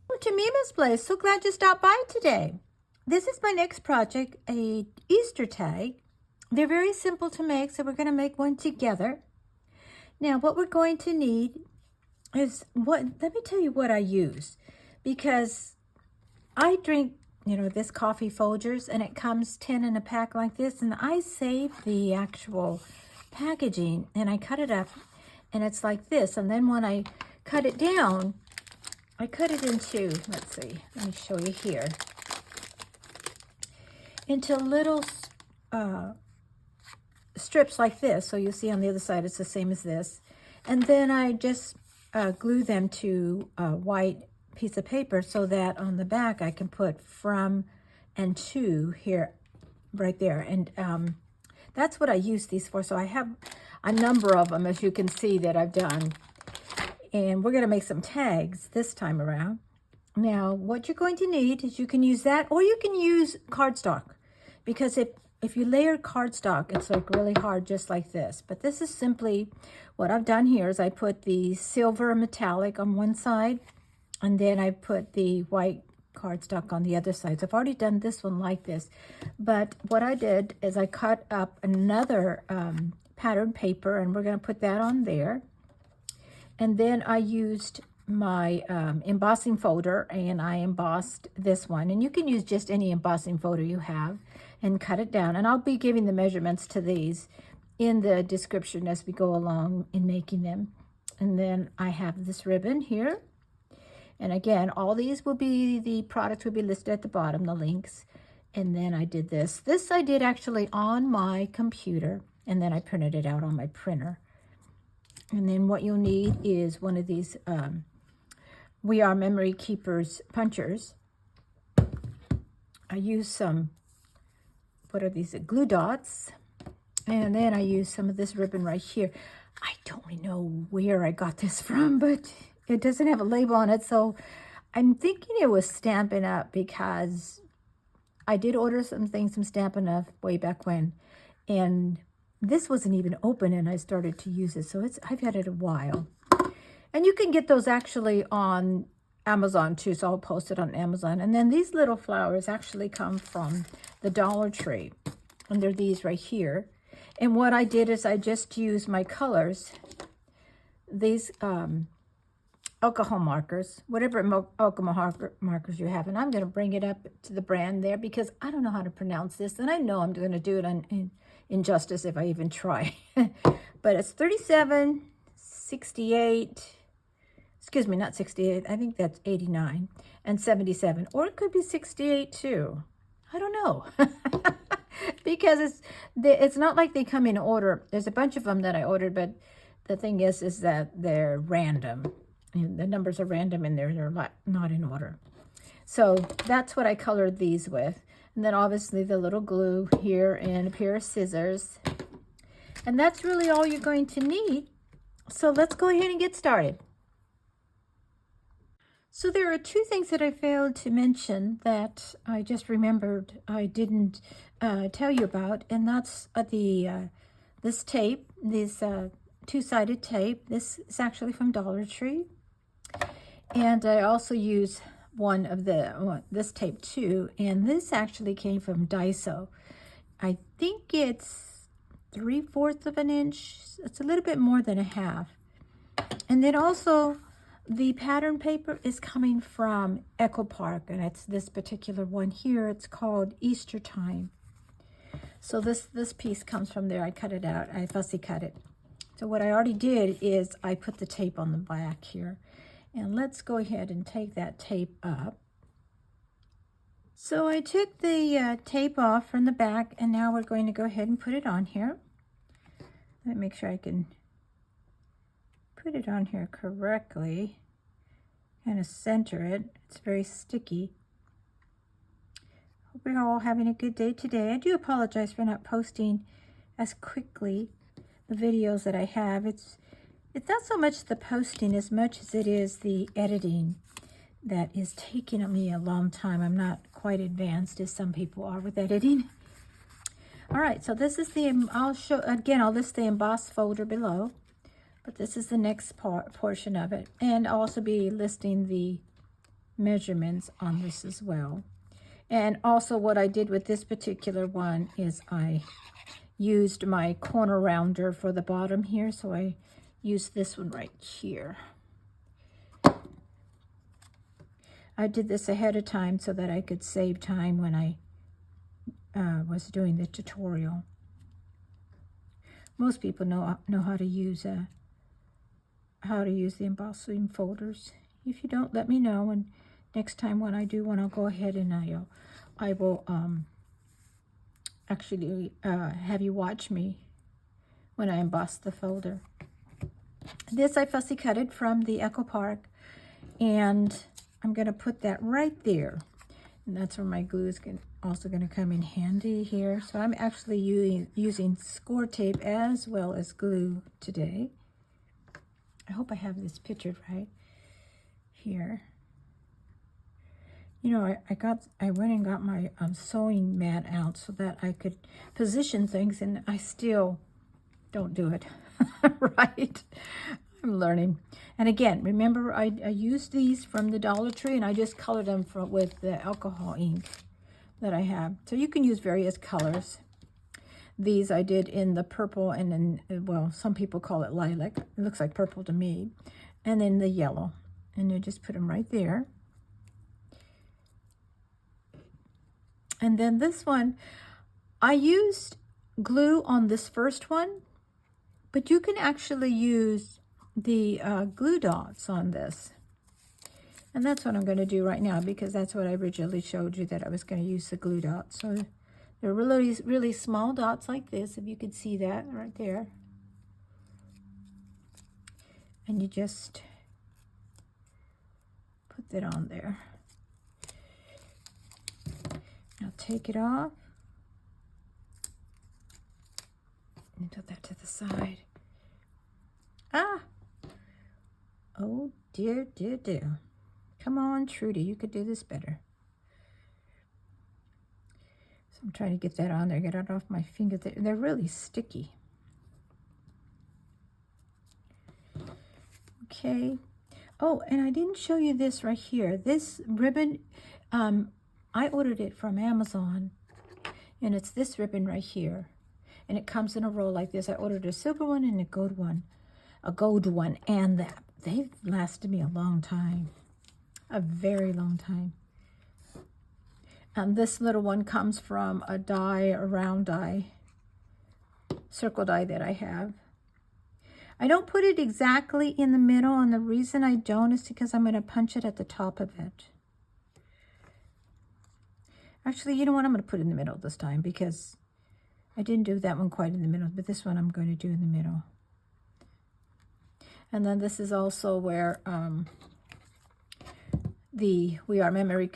Welcome to Mima's Place. So glad you stopped by today. This is my next project, a Easter tag. They're very simple to make, so we're going to make one together. Now, what we're going to need is let me tell you what I use, because I drink, this coffee Folgers, and it comes 10 in a pack like this, and I save the actual packaging and I cut it up, and it's like this. And then when I cut it down, I cut it into, let's see, let me show you here, into little strips like this. So you see on the other side, it's the same as this. And then I just glue them to a white piece of paper so that on the back I can put from and to here, right there. And that's what I use these for. So I have a number of them, as you can see, that I've done. And we're going to make some tags this time around. Now, what you're going to need is, you can use that, or you can use cardstock, because if you layer cardstock, it's like really hard, just like this. But this is simply what I've done here. Is I put the silver metallic on one side, and then I put the white cardstock on the other side. So I've already done this one like this. But what I did is I cut up another pattern paper, and we're going to put that on there. And then I used my embossing folder, and I embossed this one. And you can use just any embossing folder you have and cut it down. And I'll be giving the measurements to these in the description as we go along in making them. And then I have this ribbon here. And again, all these will be, the products will be listed at the bottom, the links. And then I did this. This I did actually on my computer, and then I printed it out on my printer. And then what you'll need is one of these We Are Memory Keepers punchers. I use some, what are these, glue dots. And then I use some of this ribbon right here. I don't really know where I got this from, but it doesn't have a label on it. So I'm thinking it was Stampin' Up, because I did order some Stampin' Up way back when. And this wasn't even open, and I started to use it. So I've had it a while. And you can get those actually on Amazon too. So I'll post it on Amazon. And then these little flowers actually come from the Dollar Tree. And they're these right here. And what I did is I just used my colors. These alcohol markers, whatever alcohol markers you have. And I'm going to bring it up to the brand there, because I don't know how to pronounce this. And I know I'm going to do it in injustice if I even try. But it's 37, 68, excuse me, not 68, I think that's 89, and 77, or it could be 68 too. I don't know. Because it's not like they come in order. There's a bunch of them that I ordered, but the thing is that they're random. The numbers are random, and they're not in order. So that's what I colored these with. And then obviously the little glue here and a pair of scissors. And that's really all you're going to need. So let's go ahead and get started. So there are two things that I failed to mention that I just remembered I didn't tell you about. And that's this tape, this two-sided tape. This is actually from Dollar Tree. And I also use one of this tape too, and this actually came from Daiso. I think it's 3/4 of an inch. It's a little bit more than a half. And then also the pattern paper is coming from Echo Park, and it's this particular one here. It's called Easter Time. So this piece comes from there. I cut it out. I fussy cut it. So what I already did is I put the tape on the back here. And let's go ahead and take that tape up. So I took the tape off from the back, and now we're going to go ahead and put it on here. Let me make sure I can put it on here correctly. Kind of center it. It's very sticky. Hope you're all having a good day today. I do apologize for not posting as quickly the videos that I have. It's not so much the posting as much as it is the editing that is taking me a long time. I'm not quite advanced as some people are with editing. All right, so this is I'll list the embossed folder below, but this is the next portion of it. And I'll also be listing the measurements on this as well. And also what I did with this particular one is I used my corner rounder for the bottom here, so I used this one right here. I did this ahead of time so that I could save time when I was doing the tutorial. Most people know how to use the embossing folders. If you don't, let me know, and next time when I do one, I'll go ahead and I will actually have you watch me when I emboss the folder. This I fussy cutted from the Echo Park, and I'm going to put that right there. And that's where my glue is also going to come in handy here. So I'm actually using score tape as well as glue today. I hope I have this pictured right here. You know, I went and got my sewing mat out so that I could position things, and I still don't do it right. I'm learning. And again, remember I used these from the Dollar Tree, and I just colored them with the alcohol ink that I have. So you can use various colors. These I did in the purple, and then, well, some people call it lilac. It looks like purple to me. And then the yellow. And you just put them right there. And then this one, I used glue on this first one, but you can actually use the glue dots on this. And that's what I'm going to do right now, because that's what I originally showed you, that I was going to use the glue dots. So they're really, really small dots like this, if you could see that right there. And you just put that on there. Now take it off and put that to the side. Ah! Oh dear, dear, dear. Come on, Trudy, you could do this better. So I'm trying to get that on there, get it off my finger. They're really sticky. Okay. Oh, and I didn't show you this right here. This ribbon, I ordered it from Amazon, and it's this ribbon right here. And it comes in a roll like this. I ordered a silver one and a gold one. And they've lasted me a long time. A very long time. And this little one comes from a die, a round die, circle die that I have. I don't put it exactly in the middle, and the reason I don't is because I'm going to punch it at the top of it. Actually, you know what? I'm going to put it in the middle this time, because I didn't do that one quite in the middle, but this one I'm going to do in the middle. And then this is also where the We Are Memory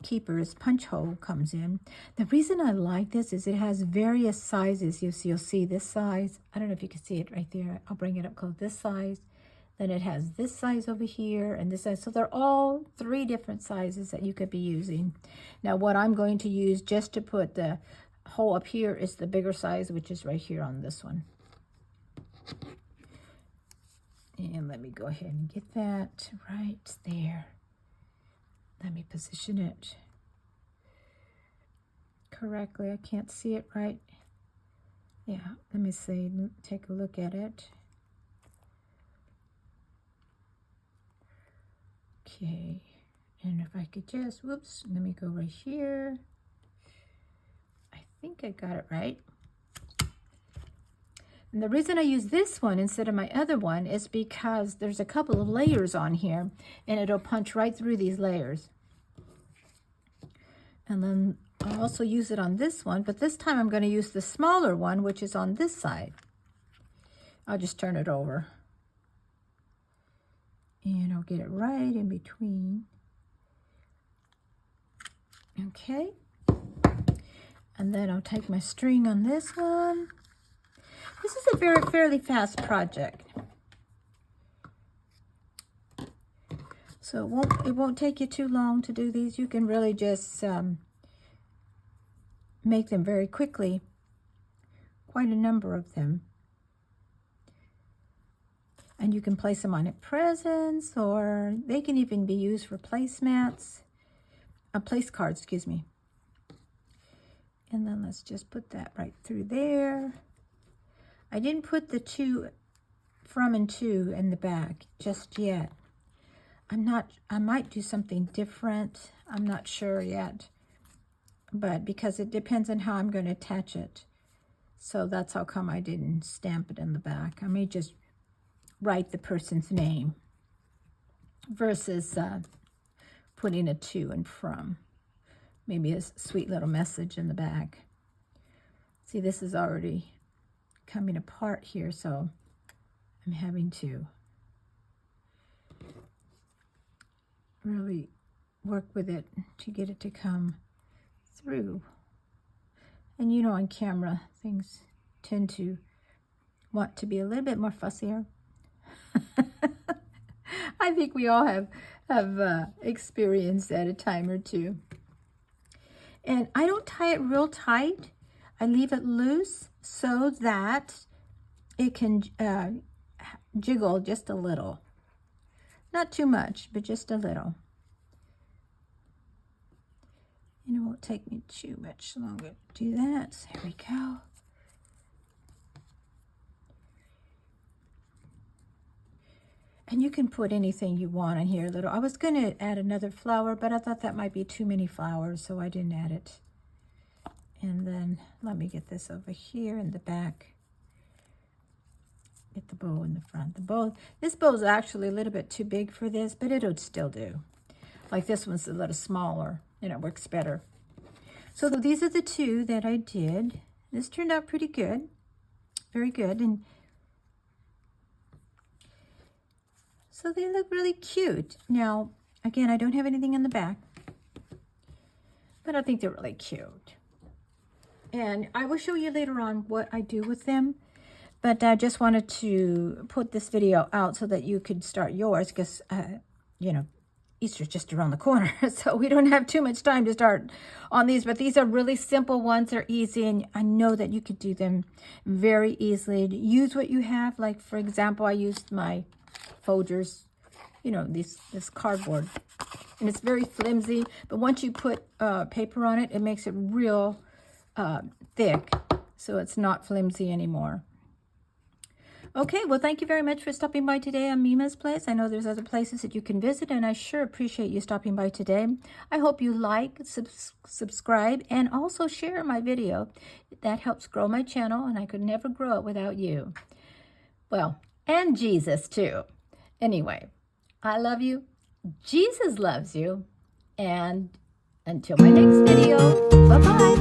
Keepers punch hole comes in. The reason I like this is it has various sizes. You'll see this size. I don't know if you can see it right there. I'll bring it up close. This size. Then it has this size over here and this size. So they're all 3 different sizes that you could be using. Now what I'm going to use just to put the hole up here is the bigger size, which is right here on this one. And let me go ahead and get that right there. Let me position it correctly. I can't see it right. Yeah, let me see, take a look at it. Okay, and if I could just, whoops, let me go right here. I think I got it right. And the reason I use this one instead of my other one is because there's a couple of layers on here, and it'll punch right through these layers. And then I'll also use it on this one, but this time I'm going to use the smaller one, which is on this side. I'll just turn it over. And I'll get it right in between. Okay. And then I'll take my string on this one. This is a fairly fast project. So it won't take you too long to do these. You can really just make them very quickly. Quite a number of them. And you can place them on at presents, or they can even be used for placemats, place cards, excuse me. And then let's just put that right through there. I didn't put the to, from and to in the back just yet. I might do something different. I'm not sure yet, but because it depends on how I'm going to attach it. So that's how come I didn't stamp it in the back. I may just write the person's name versus putting a to and from. Maybe a sweet little message in the back. See, this is already coming apart here, so I'm having to really work with it to get it to come through. And you know, on camera, things tend to want to be a little bit more fussier. I think we all have experienced that a time or two. And I don't tie it real tight. I leave it loose so that it can jiggle just a little. Not too much, but just a little. And it won't take me too much longer to do that. So there we go. And you can put anything you want in here. I was going to add another flower, but I thought that might be too many flowers, so I didn't add it. And then let me get this over here in the back. Get the bow in the front. This bow is actually a little bit too big for this, but it'll still do. Like this one's a little smaller, and it works better. So these are the two that I did. This turned out pretty good. Very good. And so they look really cute. Now, again, I don't have anything in the back, but I think they're really cute. And I will show you later on what I do with them, but I just wanted to put this video out so that you could start yours, because, you know, Easter's just around the corner, so we don't have too much time to start on these, but these are really simple ones. They're easy, and I know that you could do them very easily. Use what you have. Like, for example, I used my folders, you know, this cardboard, and it's very flimsy, but once you put paper on it, it makes it real thick, so it's not flimsy anymore. Okay, well, thank you very much for stopping by today on Mima's Place. I know there's other places that you can visit, and I sure appreciate you stopping by today. I hope you like, subscribe, and also share my video. That helps grow my channel, and I could never grow it without you. Well, and Jesus too. Anyway, I love you. Jesus loves you. And until my next video, bye-bye.